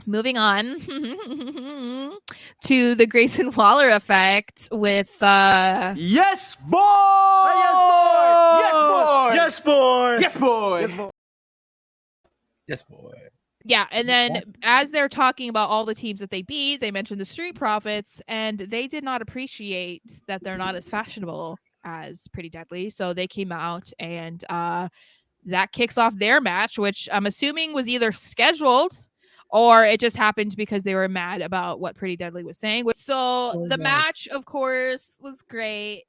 Moving on to the Grayson Waller effect with Yes, boy! Yes, boy! Yes, boy! Yes, boy! Yes, boy! Yes, boy! Yes, boy. yeah, and then as they're talking about all the teams that they beat, they mentioned the Street Profits, and they did not appreciate that they're not as fashionable as Pretty Deadly. So they came out and that kicks off their match, which I'm assuming was either scheduled or it just happened because they were mad about what Pretty Deadly was saying. So the match, of course, was great.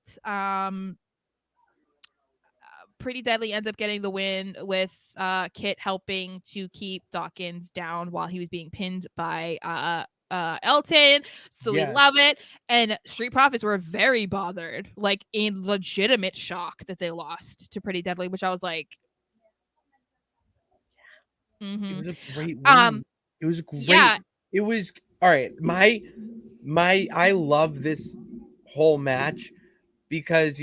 Pretty Deadly ends up getting the win with Kit helping to keep Dawkins down while he was being pinned by Elton. So we love it. And Street Profits were very bothered, like in legitimate shock that they lost to Pretty Deadly, which I was like, It was a great win. It was great. Yeah. It was all right. I love this whole match because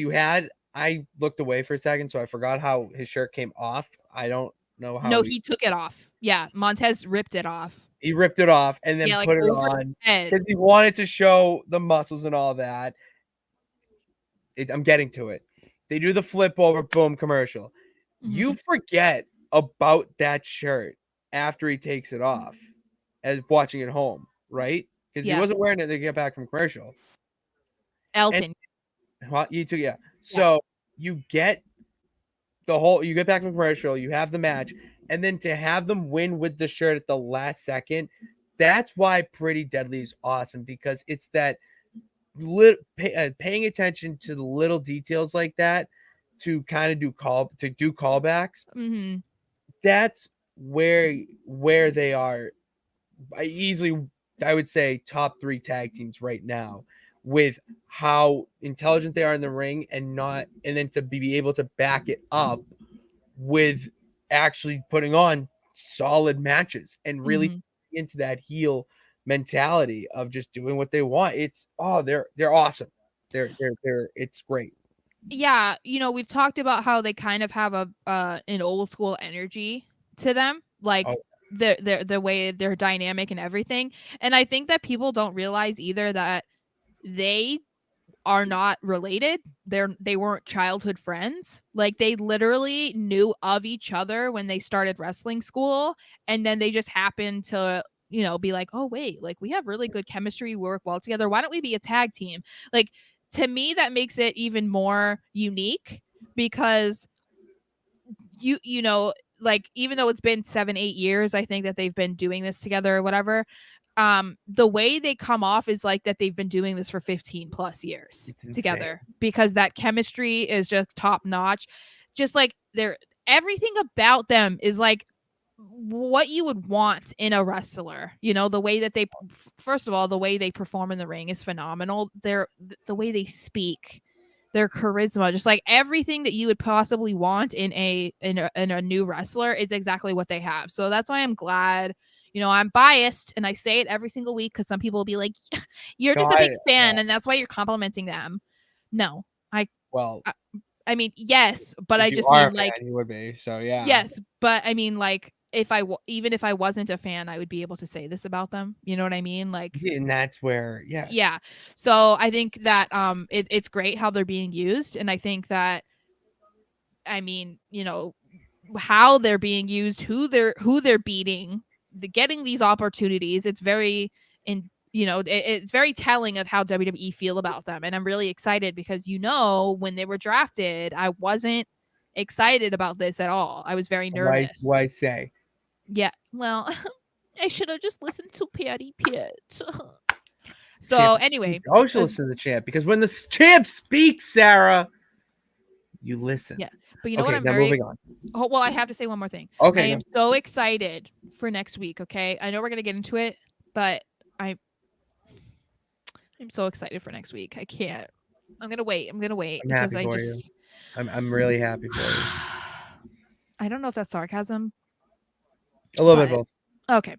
I looked away for a second, so I forgot how his shirt came off. I don't know how. No, he took it off. Yeah, Montez ripped it off. He ripped it off and then put it on because he wanted to show the muscles and all that. I'm getting to it. They do the flip over, boom, commercial. Mm-hmm. You forget about that shirt after he takes it off as watching at home, right? Because he wasn't wearing it to get back from commercial. Elton. You too, yeah. So you get you get back from commercial, you have the match, and then to have them win with the shirt at the last second, that's why Pretty Deadly is awesome, because it's that paying attention to the little details like that to kind of do callbacks. Mm-hmm. That's where they are. I would say top 3 tag teams right now, with how intelligent they are in the ring and then to be able to back it up with actually putting on solid matches and really into that heel mentality of just doing what they want. They're awesome. They're it's great. Yeah, we've talked about how they kind of have an old school energy to them, like the way they're dynamic and everything. And I think that people don't realize either that they are not related. They weren't childhood friends. Like they literally knew of each other when they started wrestling school, and then they just happened to be like, oh wait, like we have really good chemistry, we work well together, why don't we be a tag team? Like, to me, that makes it even more unique, because you know, like, even though it's been 7-8 years, I think that they've been doing this together or whatever, the way they come off is like that they've been doing this for 15 plus years together, because that chemistry is just top notch. Just like everything about them is like what you would want in a wrestler. The way that first of all, the way they perform in the ring is phenomenal. The way they speak, their charisma, just like everything that you would possibly want in a new wrestler is exactly what they have. So that's why I'm glad. I'm biased and I say it every single week because some people will be like, you're just a big fan and that's why you're complimenting them. No, I mean, yes, but I just mean like, you would be, so yeah. Yes, but I mean, like, even if I wasn't a fan, I would be able to say this about them. You know what I mean? Like, and that's where, yes. Yeah. So I think that it's great how they're being used, and I think that, I mean, how they're being used, who they're beating, getting these opportunities. It's very it's very telling of how WWE feel about them, and I'm really excited because when they were drafted, I wasn't excited about this at all. I was very nervous. Why say? Yeah, well, I should have just listened to Patty Pitt. So anyway, you should listen to the champ, because when the champ speaks, Sarah, you listen. Yeah, but you know what? I'm very moving on. Oh, well, I have to say one more thing. Okay, I am so excited for next week. Okay, I know we're gonna get into it, but I'm so excited for next week. I can't. I'm gonna wait. I'm because happy for you. I'm really happy for you. I don't know if that's sarcasm. A little bit both. Okay.